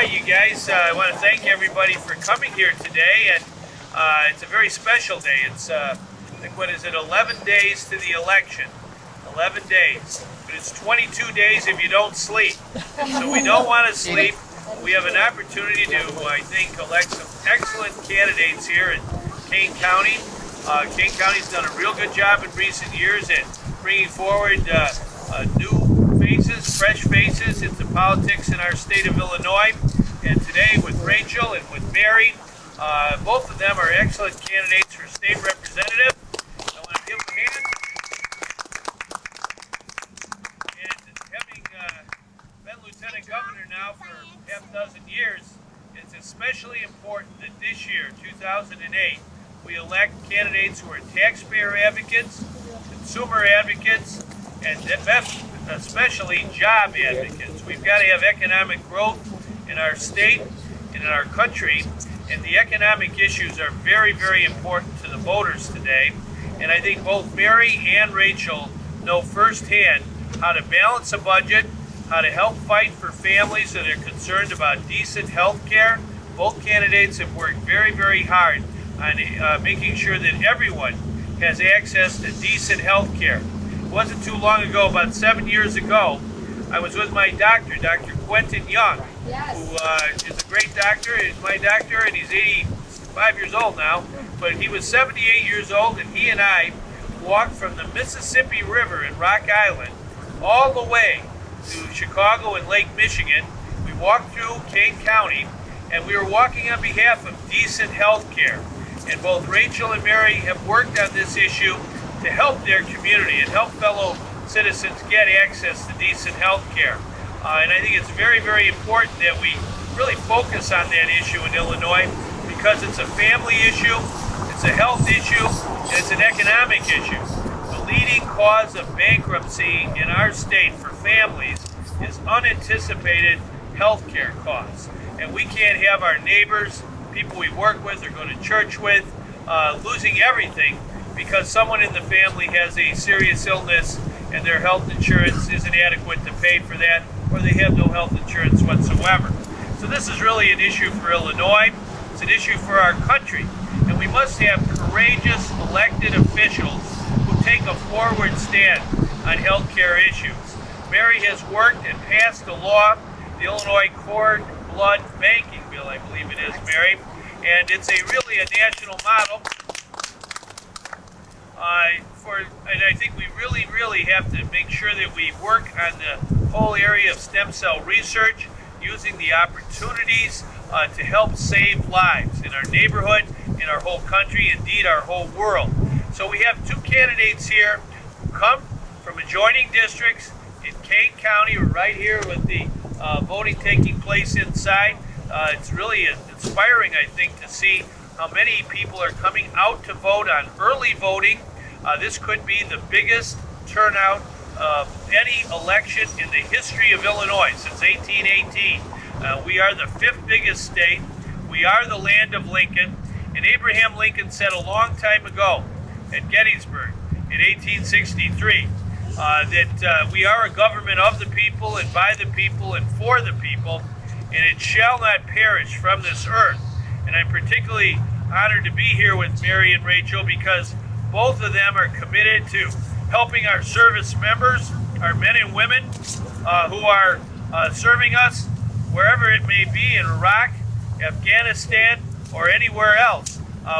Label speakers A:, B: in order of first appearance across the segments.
A: right, you guys, I want to thank everybody for coming here today, and it's a very special day. It's, I think, what is it, 11 days to the election. 11 days. But it's 22 days if you don't sleep. So we don't want to sleep. We have an opportunity to, I think, elect some excellent candidates here in Kane County. Kane County's done a real good job in recent years at bringing forward new faces, fresh faces into politics in our state of Illinois. And today with Rachel and with Mary, both of them are excellent candidates for state representative. I want to give them a hand. And having been lieutenant governor now for half a dozen years, it's especially important that this year, 2008, we elect candidates who are taxpayer advocates, consumer advocates, and especially job advocates. We've got to have economic growth in our state and in our country, and the economic issues are very, very important to the voters today. And I think both Mary and Rachel know firsthand how to balance a budget, how to help fight for families that are concerned about decent health care. Both candidates have worked very, very hard on making sure that everyone has access to decent health care. It wasn't too long ago, about 7 years ago, I was with my doctor, Dr. Quentin Young, who is a great doctor. He's my doctor, and he's 85 years old now, but he was 78 years old, and he and I walked from the Mississippi River in Rock Island all the way to Chicago and Lake Michigan. We walked through Kane County, and we were walking on behalf of decent health care. And both Rachel and Mary have worked on this issue to help their community and help fellow citizens get access to decent health care. And I think it's very, very important that we really focus on that issue in Illinois, because it's a family issue, it's a health issue, and it's an economic issue. The leading cause of bankruptcy in our state for families is unanticipated health care costs. And we can't have our neighbors, people we work with or go to church with, losing everything because someone in the family has a serious illness and their health insurance isn't adequate to pay for that, or they have no health insurance whatsoever. So this is really an issue for Illinois. It's an issue for our country. And we must have courageous elected officials who take a forward stand on health care issues. Mary has worked and passed a law, the Illinois Cord Blood Banking Bill, I believe it is, Mary, and it's really a national model. And I think we really have to make sure that we work on the whole area of stem cell research, using the opportunities to help save lives in our neighborhood, in our whole country, indeed our whole world. So we have two candidates here who come from adjoining districts in Kane County. We're right here with the voting taking place inside. It's really inspiring, I think, to see how many people are coming out to vote on early voting. This could be the biggest turnout of any election in the history of Illinois since 1818. We are the fifth biggest state. We are the land of Lincoln. And Abraham Lincoln said a long time ago at Gettysburg in 1863 that we are a government of the people and by the people and for the people, and it shall not perish from this earth. And I'm particularly honored to be here with Mary and Rachel because both of them are committed to helping our service members, our men and women who are serving us wherever it may be, in Iraq, Afghanistan, or anywhere else.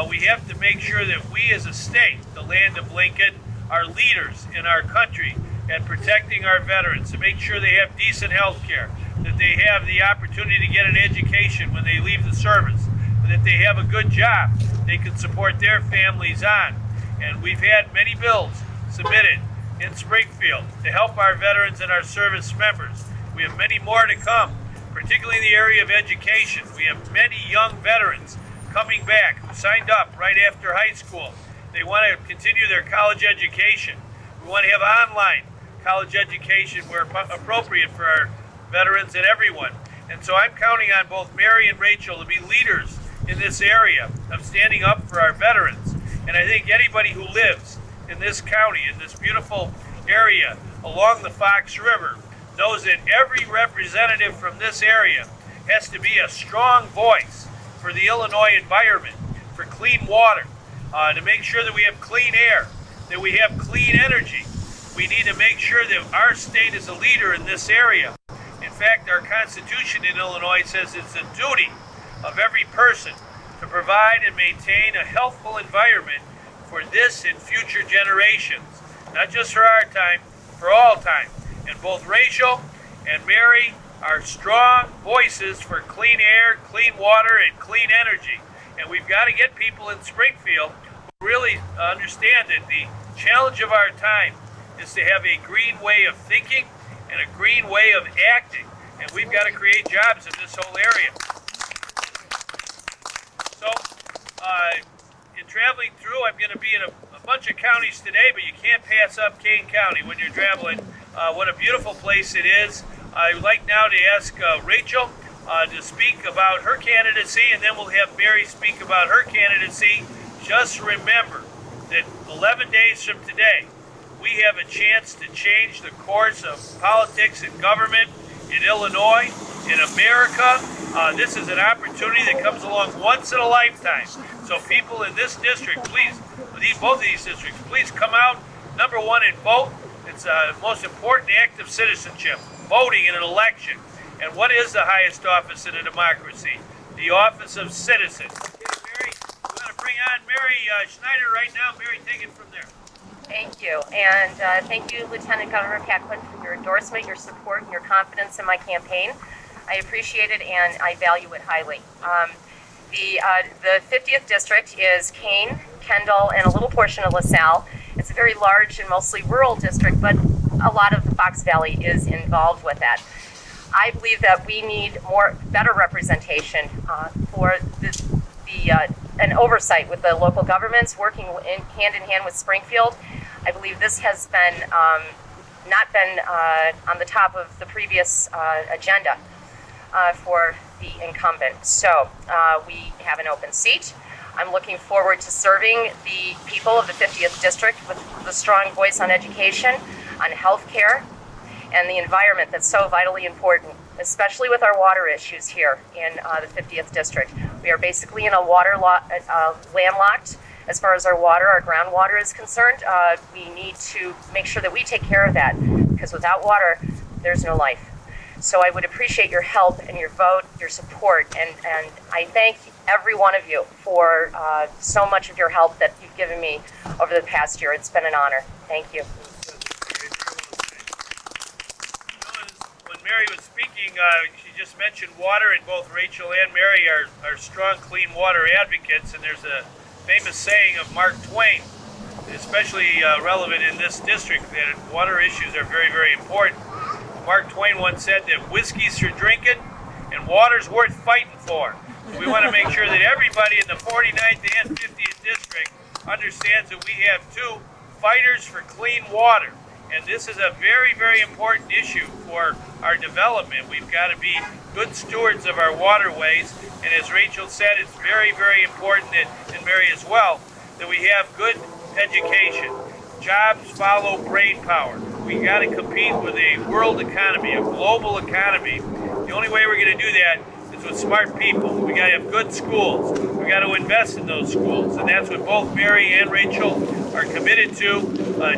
A: We have to make sure that we as a state, the land of Lincoln, are leaders in our country and protecting our veterans, to make sure they have decent health care, that they have the opportunity to get an education when they leave the service, that they have a good job they can support their families on. And we've had many bills submitted in Springfield to help our veterans and our service members. We have many more to come, particularly in the area of education. We have many young veterans coming back who signed up right after high school. They want to continue their college education. We want to have online college education where appropriate for our veterans and everyone. And so I'm counting on both Mary and Rachel to be leaders in this area of standing up for our veterans. And I think anybody who lives in this county, in this beautiful area along the Fox River, knows that every representative from this area has to be a strong voice for the Illinois environment, for clean water, to make sure that we have clean air, that we have clean energy. We need to make sure that our state is a leader in this area. In fact, our Constitution in Illinois says it's a duty of every person to provide and maintain a healthful environment for this and future generations, not just for our time, for all time. And both Rachel and Mary are strong voices for clean air, clean water, and clean energy. And we've got to get people in Springfield who really understand that the challenge of our time is to have a green way of thinking and a green way of acting. And we've got to create jobs in this whole area. So, in traveling through, I'm going to be in a bunch of counties today, but you can't pass up Kane County when you're traveling. What a beautiful place it is. I would like now to ask Rachel to speak about her candidacy, and then we'll have Mary speak about her candidacy. Just remember that 11 days from today, we have a chance to change the course of politics and government in Illinois, in America. This is an opportunity that comes along once in a lifetime. So people in this district, please, both of these districts, please come out, number one, and vote. It's the most important act of citizenship, voting in an election. And what is the highest office in a democracy? The office of citizen. Okay, Mary, we're going to bring on Mary Schneider right now. Mary, take it from there.
B: Thank you, and thank you, Lieutenant Governor Pat Quinn, for your endorsement, your support, and your confidence in my campaign. I appreciate it, and I value it highly. The 50th district is Kane, Kendall, and a little portion of LaSalle. It's a very large and mostly rural district, but a lot of the Fox Valley is involved with that. I believe that we need better representation for an oversight with the local governments, working hand in hand with Springfield. I believe this has been not been on the top of the previous agenda for the incumbent. So we have an open seat. I'm looking forward to serving the people of the 50th district with a strong voice on education, on health care, and the environment that's so vitally important, especially with our water issues here in the 50th district. We are basically in a landlocked as far as our water, our groundwater is concerned. We need to make sure that we take care of that, because without water, there's no life. So I would appreciate your help and your vote, your support, and I thank every one of you for so much of your help that you've given me over the past year. It's been an honor. Thank you.
A: When Mary was speaking, she just mentioned water, and both Rachel and Mary are strong clean water advocates, and there's a famous saying of Mark Twain, especially relevant in this district, that water issues are very, very important. Mark Twain once said that whiskey's for drinking and water's worth fighting for. So we want to make sure that everybody in the 49th and 50th district understands that we have two fighters for clean water. And this is a very, very important issue for our development. We've got to be good stewards of our waterways. And as Rachel said, it's very, very important, and Mary as well, that we have good education. Jobs follow brain power. We got to compete with a world economy, a global economy. The only way we're going to do that is with smart people. We got to have good schools. We got to invest in those schools, and that's what both Mary and Rachel are committed to.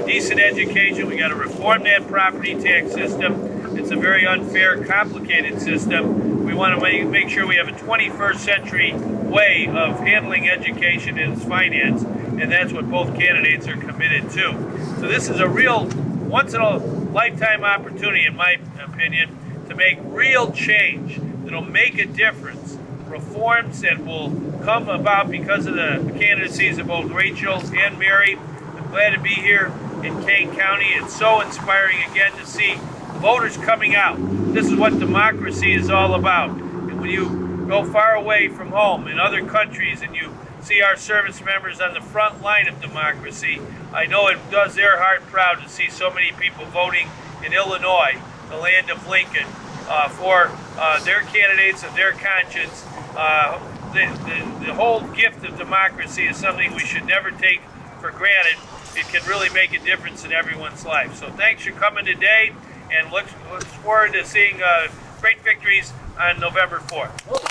A: Decent education. We got to reform that property tax system. It's a very unfair, complicated system. We want to make sure we have a 21st century way of handling education and its finance, and that's what both candidates are committed to. So this is a real once-in-a-lifetime opportunity, in my opinion, to make real change that'll make a difference. Reforms that will come about because of the candidacies of both Rachel and Mary. I'm glad to be here in Kane County. It's so inspiring again to see voters coming out. This is what democracy is all about. And when you go far away from home in other countries and you see our service members on the front line of democracy, I know it does their heart proud to see so many people voting in Illinois, the land of Lincoln, for their candidates of their conscience. The whole gift of democracy is something we should never take for granted. It can really make a difference in everyone's life. So thanks for coming today, and look forward to seeing great victories on November 4th.